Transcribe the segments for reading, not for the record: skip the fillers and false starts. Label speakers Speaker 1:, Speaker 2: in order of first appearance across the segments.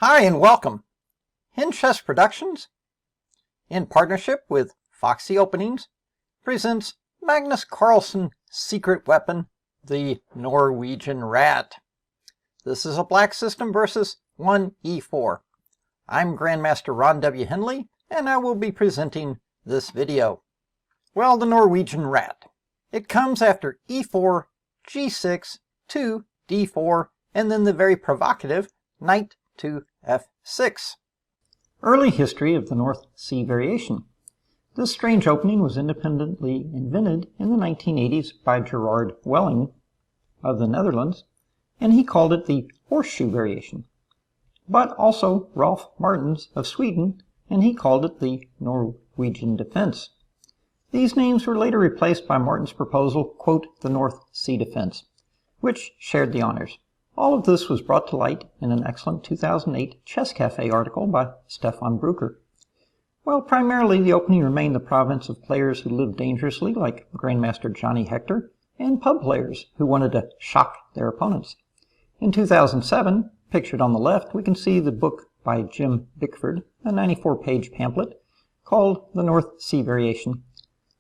Speaker 1: Hi and welcome. HenChess Productions, in partnership with Foxy Openings, presents Magnus Carlsen Secret Weapon, the Norwegian Rat. This is a black system versus 1e4. I'm Grandmaster Ron W Henley, and I will be presenting this video. Well, the Norwegian Rat. It comes after e4, g6, 2, d4, and then the very provocative knight to f6. Early history of the North Sea variation. This strange opening was independently invented in the 1980s by Gerard Welling of the Netherlands, and he called it the horseshoe variation. But also Rolf Martens of Sweden, and he called it the Norwegian defense. These names were later replaced by Martens' proposal, quote, the North Sea defense, which shared the honors. All of this was brought to light in an excellent 2008 Chess Cafe article by Stefan Brucker. Well, primarily the opening remained the province of players who lived dangerously, like Grandmaster Johnny Hector, and pub players who wanted to shock their opponents. In 2007, pictured on the left, we can see the book by Jim Bickford, a 94-page pamphlet called The North Sea Variation.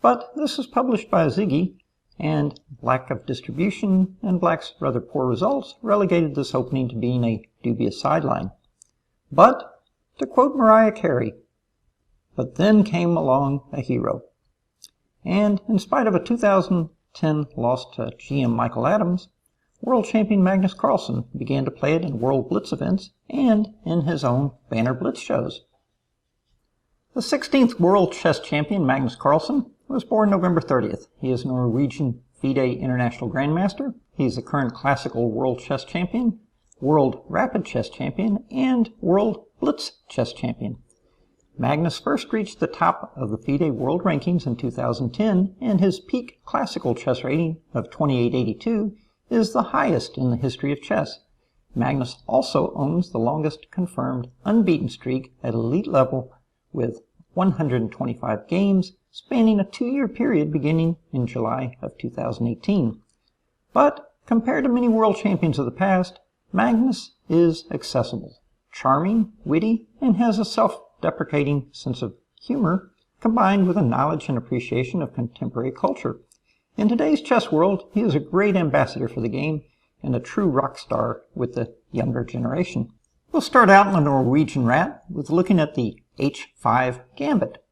Speaker 1: But this was published by Ziggy, and lack of distribution and Black's rather poor results relegated this opening to being a dubious sideline. But, to quote Mariah Carey, "But then came along a hero." And in spite of a 2010 loss to GM Michael Adams, world champion Magnus Carlsen began to play it in World Blitz events and in his own Banner Blitz shows. The 16th world chess champion Magnus Carlsen was born November 30th. He is Norwegian FIDE International Grandmaster. He is the current Classical World Chess Champion, World Rapid Chess Champion, and World Blitz Chess Champion. Magnus first reached the top of the FIDE World Rankings in 2010, and his peak classical chess rating of 2882 is the highest in the history of chess. Magnus also owns the longest confirmed unbeaten streak at elite level with 125 games, spanning a 2-year period beginning in July of 2018. But compared to many world champions of the past, Magnus is accessible, charming, witty, and has a self-deprecating sense of humor combined with a knowledge and appreciation of contemporary culture. In today's chess world, he is a great ambassador for the game and a true rock star with the younger generation. We'll start out in the Norwegian Rat with looking at the H5 Gambit.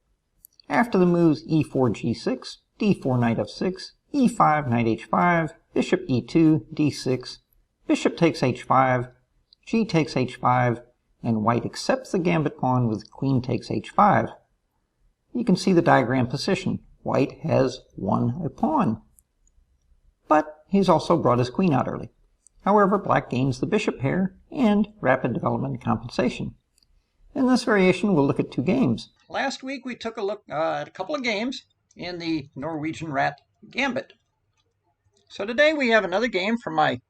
Speaker 1: After the moves e4 g6, d4 knight f6, e5 knight h5, bishop e2, d6, bishop takes h5, g takes h5, and white accepts the gambit pawn with queen takes h5. You can see the diagram position. White has won a pawn, but he's also brought his queen out early. However, black gains the bishop pair and rapid development compensation. In this variation, we'll look at 2 games. Last week, we took a look at a couple of games in the Norwegian Rat Gambit. So today, we have another game from my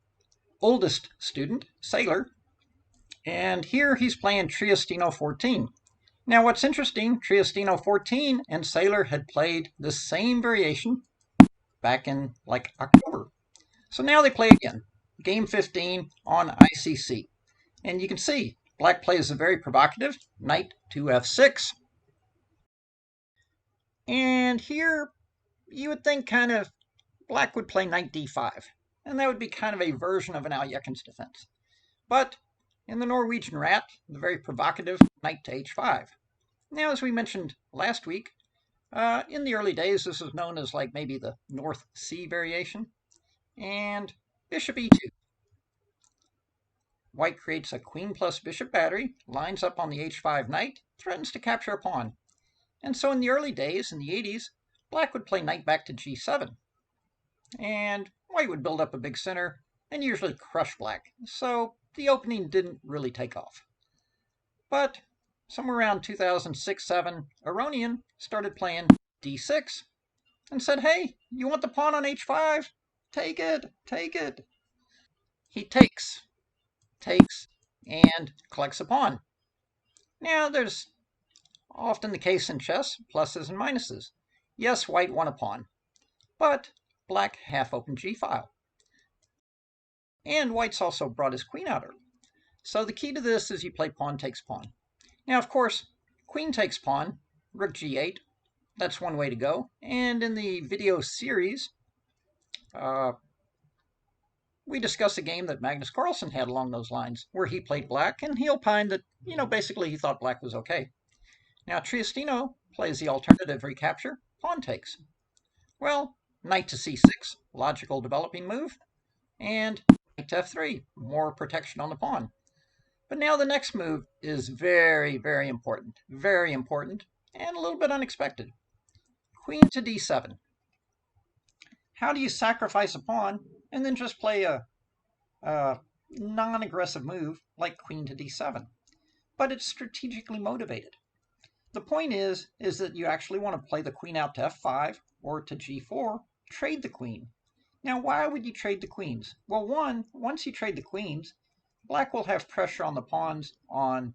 Speaker 1: oldest student, Sailor. And here, he's playing Triestino 14. Now, what's interesting, Triestino 14 and Sailor had played the same variation back in, like, October. So now they play again. Game 15 on ICC. And you can see black plays a very provocative knight to f6. And here you would think kind of black would play knight d5. And that would be kind of a version of an Alyekin's defense. But in the Norwegian Rat, the very provocative knight to h5. Now, as we mentioned last week, in the early days, this was known as like maybe the North Sea variation. And bishop e2. White creates a queen plus bishop battery, lines up on the h5 knight, threatens to capture a pawn. And so in the early days, in the 80s, black would play knight back to g7. And white would build up a big center and usually crush black. So the opening didn't really take off. But somewhere around 2006-07, Aronian started playing d6 and said, hey, you want the pawn on h5? Take it, take it. He takes, and collects a pawn. Now, there's often the case in chess, pluses and minuses. Yes, white won a pawn, but black half-opened g-file. And white's also brought his queen out early. So the key to this is you play pawn takes pawn. Now, of course, queen takes pawn, rook g8. That's one way to go. And in the video series, we discuss a game that Magnus Carlsen had along those lines, where he played black, and he opined that, basically he thought black was okay. Now, Triestino plays the alternative recapture, pawn takes. Well, knight to c6, logical developing move, and knight to f3, more protection on the pawn. But now the next move is very, very important, and a little bit unexpected. Queen to d7. How do you sacrifice a pawn and then just play a non-aggressive move like queen to d7? But it's strategically motivated. The point is that you actually want to play the queen out to f5 or to g4, trade the queen. Now, why would you trade the queens? Well, once you trade the queens, black will have pressure on the pawns on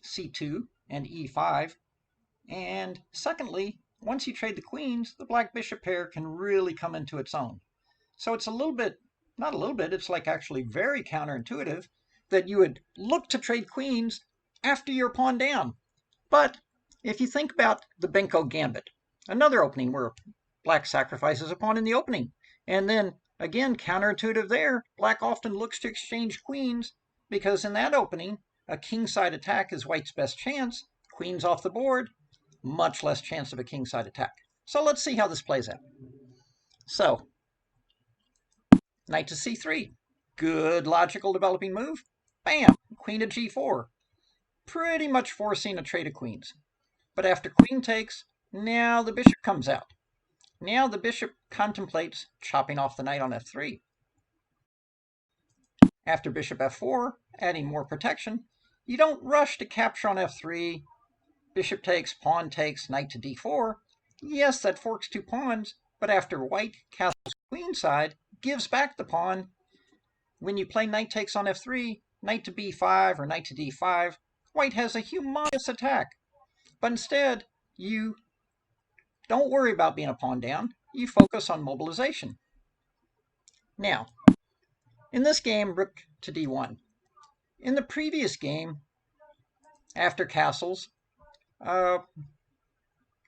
Speaker 1: c2 and e5. And secondly, once you trade the queens, the black bishop pair can really come into its own. So it's a little bit, not a little bit, it's like actually very counterintuitive that you would look to trade queens after your pawn down. But if you think about the Benko Gambit, another opening where black sacrifices a pawn in the opening, and then again, counterintuitive there, black often looks to exchange queens because in that opening, a kingside attack is white's best chance, queens off the board, much less chance of a kingside attack. So let's see how this plays out. So, knight to c3, good logical developing move. Bam, queen to g4, pretty much forcing a trade of queens. But after queen takes, now the bishop comes out. Now the bishop contemplates chopping off the knight on f3. After bishop f4, adding more protection, you don't rush to capture on f3. Bishop takes, pawn takes, knight to d4. Yes, that forks two pawns, but after white castles queenside, gives back the pawn. When you play knight takes on f3, knight to b5 or knight to d5, white has a humongous attack. But instead, you don't worry about being a pawn down. You focus on mobilization. Now, in this game, rook to d1. In the previous game, after castles,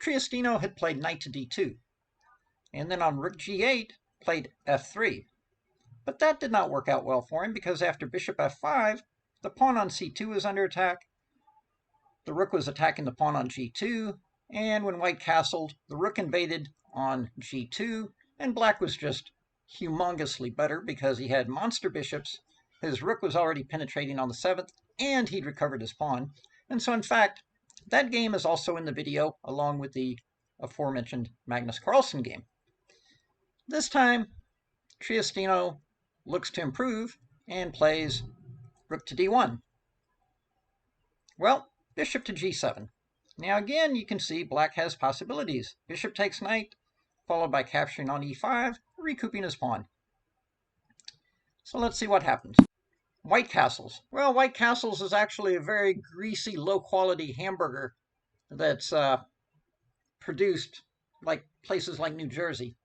Speaker 1: Triestino had played knight to d2. And then on rook g8, played f3. But that did not work out well for him because after bishop f5, the pawn on c2 was under attack. The rook was attacking the pawn on g2. And when white castled, the rook invaded on g2. And black was just humongously better because he had monster bishops. His rook was already penetrating on the 7th, and he'd recovered his pawn. And so, in fact, that game is also in the video, along with the aforementioned Magnus Carlsen game. This time, Triestino looks to improve and plays rook to d1. Well, bishop to g7. Now again, you can see black has possibilities. Bishop takes knight, followed by capturing on e5, recouping his pawn. So let's see what happens. White castles. Well, white castles is actually a very greasy, low-quality hamburger that's produced like places like New Jersey.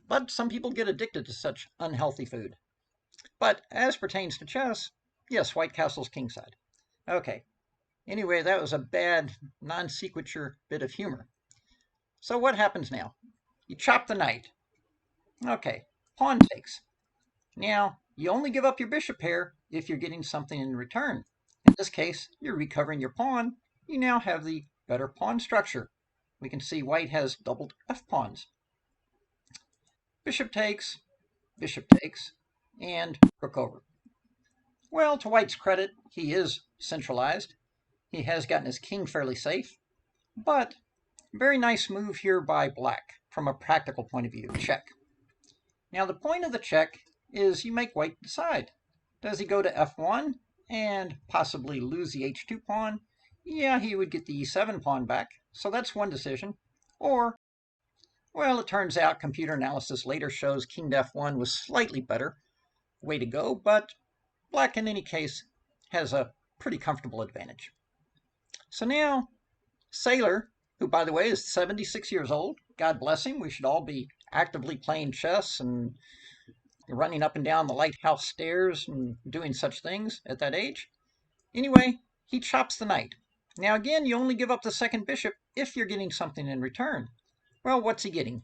Speaker 1: But some people get addicted to such unhealthy food. But as pertains to chess, yes, white castle's kingside. Okay. Anyway, that was a bad non-sequitur bit of humor. So what happens now? You chop the knight. Okay, pawn takes. Now, you only give up your bishop pair if you're getting something in return. In this case, you're recovering your pawn. You now have the better pawn structure. We can see white has doubled f-pawns. Bishop takes, and rook over. Well, to white's credit, he is centralized. He has gotten his king fairly safe, but very nice move here by black from a practical point of view, check. Now the point of the check is you make white decide. Does he go to f1 and possibly lose the h2 pawn? Yeah, he would get the e7 pawn back, so that's one decision. Or, well, it turns out computer analysis later shows king to f1 was slightly better way to go, but black in any case has a pretty comfortable advantage. So now, Sailor, who by the way is 76 years old, God bless him, we should all be actively playing chess and running up and down the lighthouse stairs and doing such things at that age. Anyway, he chops the knight. Now again, you only give up the second bishop if you're getting something in return. Well, what's he getting?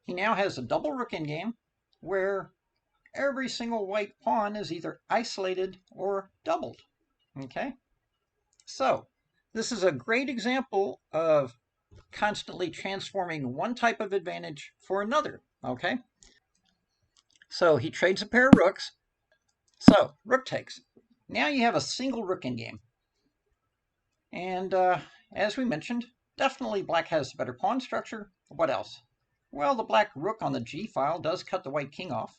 Speaker 1: He now has a double rook endgame where every single white pawn is either isolated or doubled. Okay? So, this is a great example of constantly transforming one type of advantage for another. Okay? So, he trades a pair of rooks. So, rook takes. Now you have a single rook endgame. And as we mentioned, definitely black has the better pawn structure. What else? Well, the black rook on the g file does cut the white king off.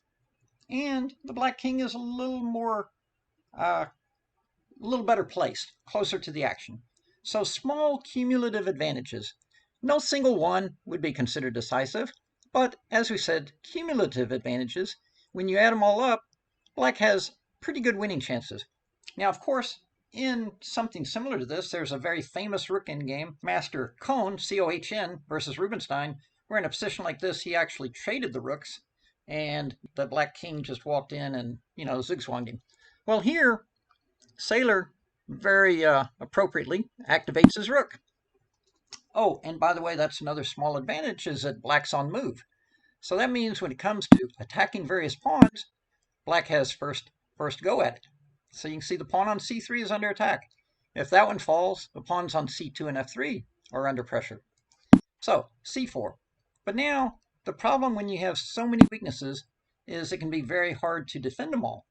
Speaker 1: And the black king is a little more, a little better placed, closer to the action. So small cumulative advantages. No single one would be considered decisive, but as we said, cumulative advantages, when you add them all up, black has pretty good winning chances. Now, of course, in something similar to this, there's a very famous rook endgame, Master Cohn, C-O-H-N, versus Rubinstein, where in a position like this, he actually traded the rooks, and the black king just walked in and, zigzagged him. Well, here, Saylor very appropriately activates his rook. Oh, and by the way, that's another small advantage, is that black's on move. So that means when it comes to attacking various pawns, black has first go at it. So you can see the pawn on c3 is under attack. If that one falls, the pawns on c2 and f3 are under pressure. So, c4. But now, the problem when you have so many weaknesses is it can be very hard to defend them all.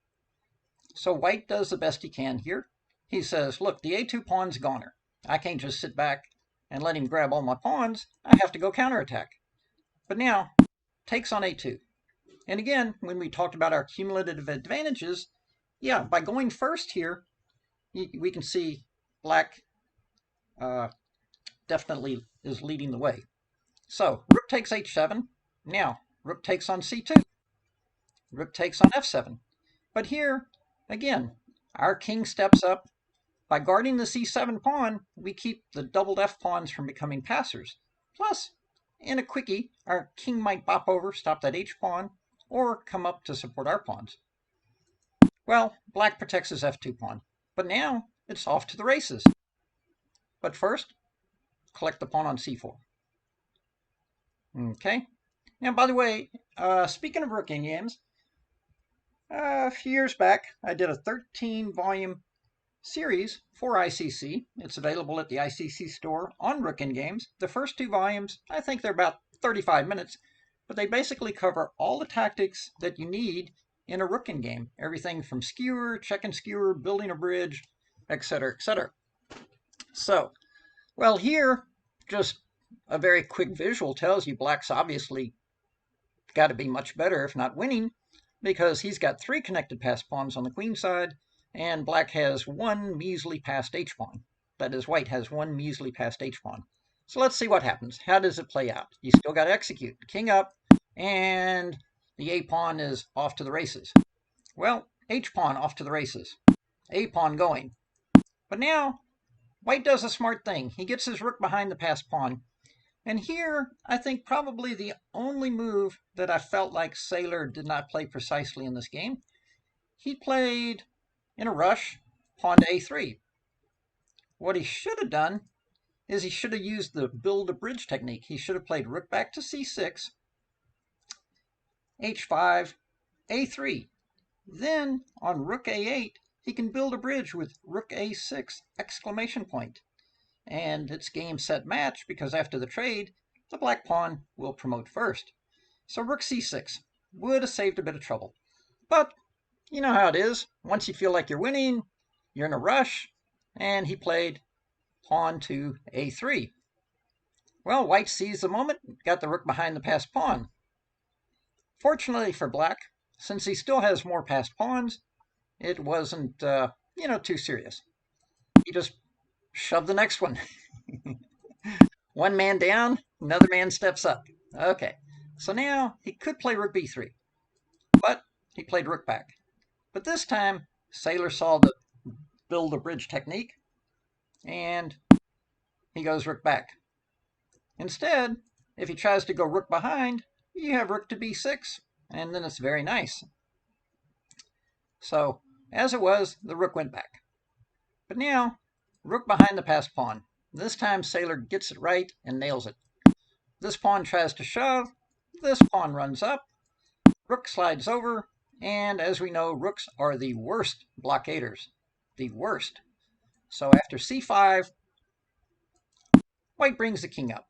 Speaker 1: So white does the best he can here. He says, look, the a2 pawn's goner. I can't just sit back and let him grab all my pawns. I have to go counterattack. But now, takes on a2. And again, when we talked about our cumulative advantages, yeah, by going first here, we can see black definitely is leading the way. So, rook takes h7. Now, rook takes on c2. Rook takes on f7. But here, again, our king steps up. By guarding the c7 pawn, we keep the doubled f pawns from becoming passers. Plus, in a quickie, our king might bop over, stop that h pawn, or come up to support our pawns. Well, black protects his f2 pawn. But now, it's off to the races. But first, collect the pawn on c4. Okay. Now, by the way, speaking of rook endgames, a few years back, I did a 13-volume series for ICC. It's available at the ICC store on rook endgames. The first 2 volumes, I think they're about 35 minutes, but they basically cover all the tactics that you need in a rook endgame. Everything from skewer, check and skewer, building a bridge, etc., etc. So, well, here, just a very quick visual tells you black's obviously got to be much better, if not winning, because he's got 3 connected passed pawns on the queen side, and black has 1 measly passed h-pawn. That is, white has 1 measly passed h-pawn. So let's see what happens. How does it play out? You still got to execute. King up, and the a-pawn is off to the races. Well, h-pawn off to the races. A-pawn going. But now, white does a smart thing. He gets his rook behind the passed pawn. And here, I think probably the only move that I felt like Saylor did not play precisely in this game. He played, in a rush, pawn to a3. What he should have done is he should have used the build a bridge technique. He should have played rook back to c6, h5, a3. Then, on rook a8, he can build a bridge with rook a6, exclamation point. And it's game, set, match, because after the trade, the black pawn will promote first. So rook c6 would have saved a bit of trouble. But you know how it is. Once you feel like you're winning, you're in a rush, and he played pawn to a3. Well, white seized the moment, got the rook behind the passed pawn. Fortunately for black, since he still has more passed pawns, it wasn't, too serious. He just shoved the next one. One man down, another man steps up. Okay, so now he could play rook b3, but he played rook back. But this time, Saylor saw the build a bridge technique, and he goes rook back. Instead, if he tries to go rook behind, you have rook to b6, and then it's very nice. So, as it was, the rook went back. But now, rook behind the passed pawn. This time Sailor gets it right and nails it. This pawn tries to shove, this pawn runs up, rook slides over, and as we know, rooks are the worst blockaders. The worst. So after c5, white brings the king up.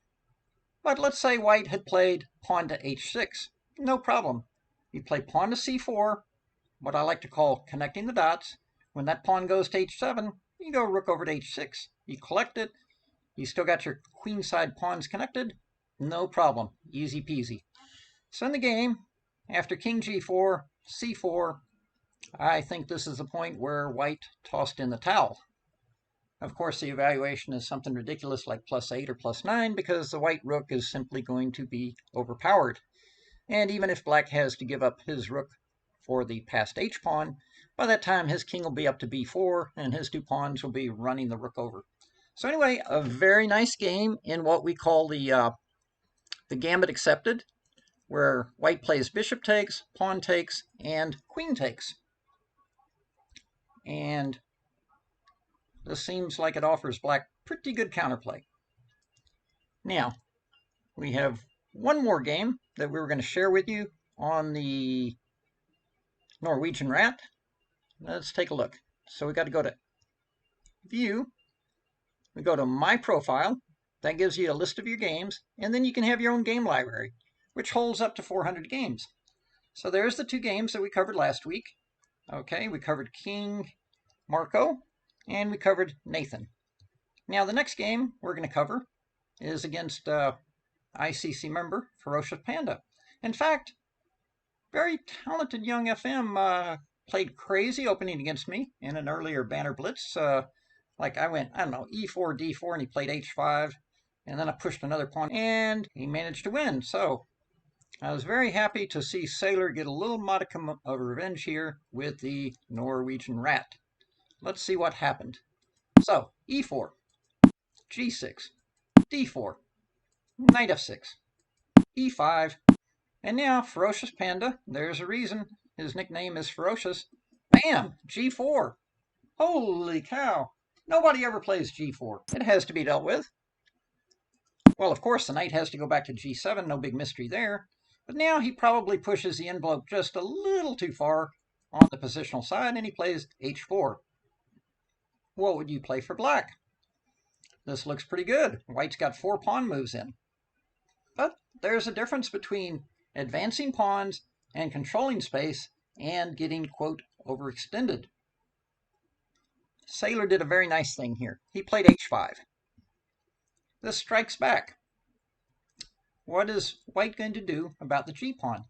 Speaker 1: But let's say white had played pawn to h6. No problem. You play pawn to c4, what I like to call connecting the dots. When that pawn goes to h7, you go rook over to h6. You collect it. You still got your queenside pawns connected. No problem. Easy peasy. So in the game, after king g4, c4, I think this is the point where white tossed in the towel. Of course, the evaluation is something ridiculous like +8 or +9 because the white rook is simply going to be overpowered. And even if black has to give up his rook for the passed h-pawn, by that time his king will be up to b4 and his two pawns will be running the rook over. So anyway, a very nice game in what we call the Gambit accepted, where white plays bishop takes, pawn takes, and queen takes. And this seems like it offers black pretty good counterplay. Now, we have one more game that we were going to share with you on the Norwegian Rat. Let's take a look. So we got to go to View. We go to My Profile. That gives you a list of your games, and then you can have your own game library, which holds up to 400 games. So there's the two games that we covered last week. Okay, we covered King Marco, and we covered Nathan. Now the next game we're going to cover is against ICC member Ferocious Panda. In fact, very talented young FM played crazy opening against me in an earlier banner blitz. Like I went, I don't know, e4, d4, and he played h5, and then I pushed another pawn, and he managed to win. So I was very happy to see Sailor get a little modicum of revenge here with the Norwegian Rat. Let's see what happened. So, e4, g6, d4, knight f6, e5, and now Ferocious Panda, there's a reason his nickname is Ferocious. Bam! g4. Holy cow! Nobody ever plays g4. It has to be dealt with. Well, of course, the knight has to go back to g7, no big mystery there. But now he probably pushes the envelope just a little too far on the positional side, and he plays h4. What would you play for black? This looks pretty good. White's got 4 pawn moves in. But there's a difference between advancing pawns and controlling space and getting, quote, overextended. Sailor did a very nice thing here. He played h5. This strikes back. What is white going to do about the g-pawn?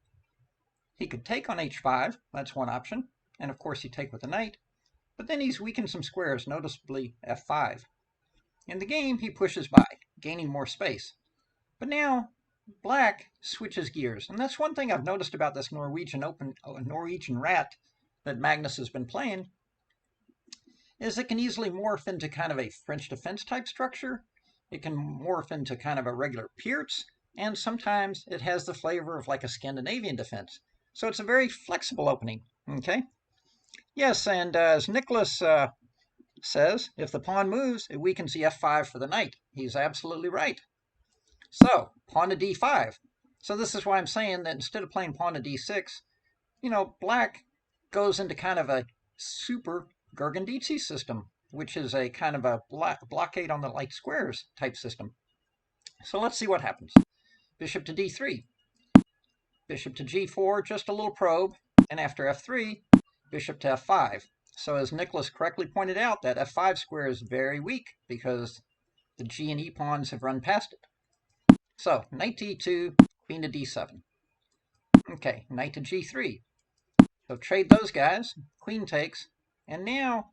Speaker 1: He could take on h5, that's one option, and of course he'd take with the knight, but then he's weakened some squares, noticeably f5. In the game, he pushes by, gaining more space. But now, black switches gears, and that's one thing I've noticed about this Norwegian Rat that Magnus has been playing, is it can easily morph into kind of a French defense type structure. It can morph into kind of a regular Pierce, and sometimes it has the flavor of like a Scandinavian defense. So it's a very flexible opening, okay? Yes, and as Nicholas says, if the pawn moves, it weakens the f5 for the knight. He's absolutely right. So, pawn to d5. So this is why I'm saying that instead of playing pawn to d6, you know, black goes into kind of a super Gurganditsi system, which is a kind of a blockade on the light squares type system. So let's see what happens. Bishop to d3. Bishop to g4, just a little probe. And after f3, bishop to f5. So as Nicholas correctly pointed out, that f5 square is very weak because the g and e pawns have run past it. So knight to e2, queen to d7. Okay, knight to g3. So trade those guys, queen takes, and now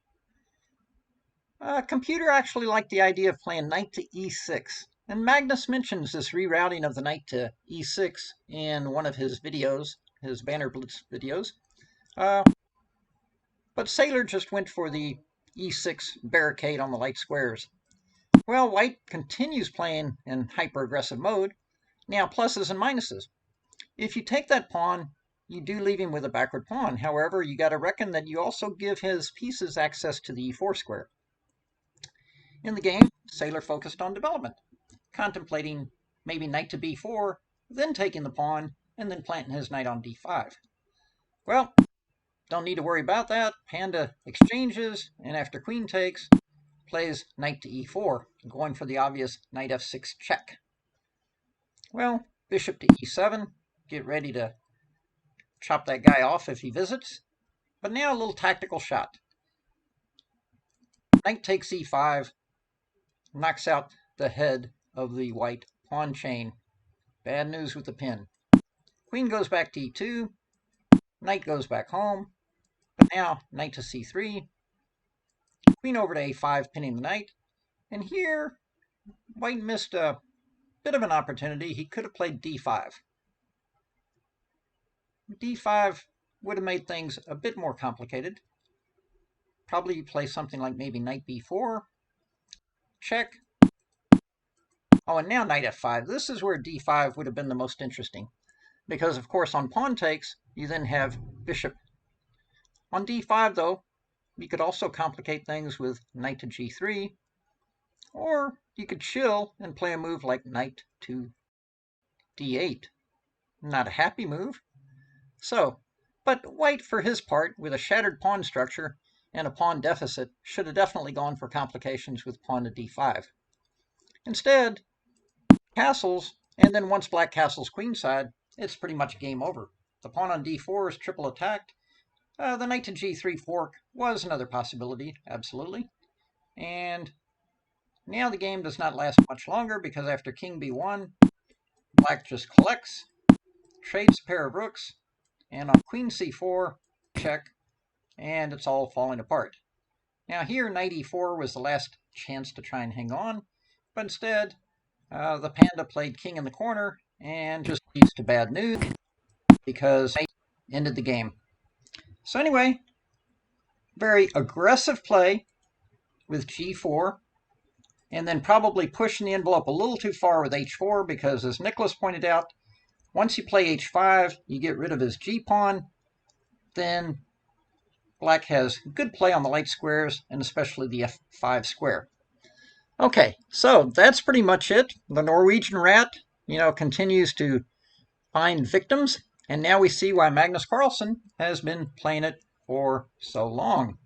Speaker 1: computer actually liked the idea of playing knight to e6. And Magnus mentions this rerouting of the knight to e6 in one of his videos, his Banner Blitz videos. But Sailor just went for the e6 barricade on the light squares. Well, white continues playing in hyper-aggressive mode. Now, pluses and minuses. If you take that pawn, you do leave him with a backward pawn. However, you got to reckon that you also give his pieces access to the e4 square. In the game, Sailor focused on development, contemplating maybe knight to b4, then taking the pawn, and then planting his knight on d5. Well, don't need to worry about that. Panda exchanges, and after queen takes, plays knight to e4, going for the obvious knight f6 check. Well, bishop to e7, get ready to chop that guy off if he visits. But now a little tactical shot. Knight takes e5, knocks out the head of the white pawn chain. Bad news with the pin. Queen goes back to e2, knight goes back home, but now knight to c3, queen over to a5, pinning the knight, and here white missed a bit of an opportunity. He could have played d5. d5 would have made things a bit more complicated. Probably play something like maybe knight b4, check. Oh, and now knight f5. This is where d5 would have been the most interesting, because of course on pawn takes, you then have bishop. On d5 though, you could also complicate things with knight to g3, or you could chill and play a move like knight to d8. Not a happy move. So, but white for his part, with a shattered pawn structure and a pawn deficit, should have definitely gone for complications with pawn to d5. Instead, castles, and then once black castles queenside, it's pretty much game over. The pawn on d4 is triple attacked. The knight to g3 fork was another possibility, absolutely. And now the game does not last much longer, because after king b1, black just collects, trades a pair of rooks, and on queen c4, check, and it's all falling apart. Now here, knight e4 was the last chance to try and hang on, but instead, the panda played king in the corner, and just leads to bad news, because knight ended the game. So anyway, very aggressive play with g4, and then probably pushing the envelope a little too far with h4, because as Nicholas pointed out, once you play h5, you get rid of his g-pawn, then black has good play on the light squares, and especially the f5 square. Okay, so that's pretty much it. The Norwegian Rat, continues to find victims, and now we see why Magnus Carlsen has been playing it for so long.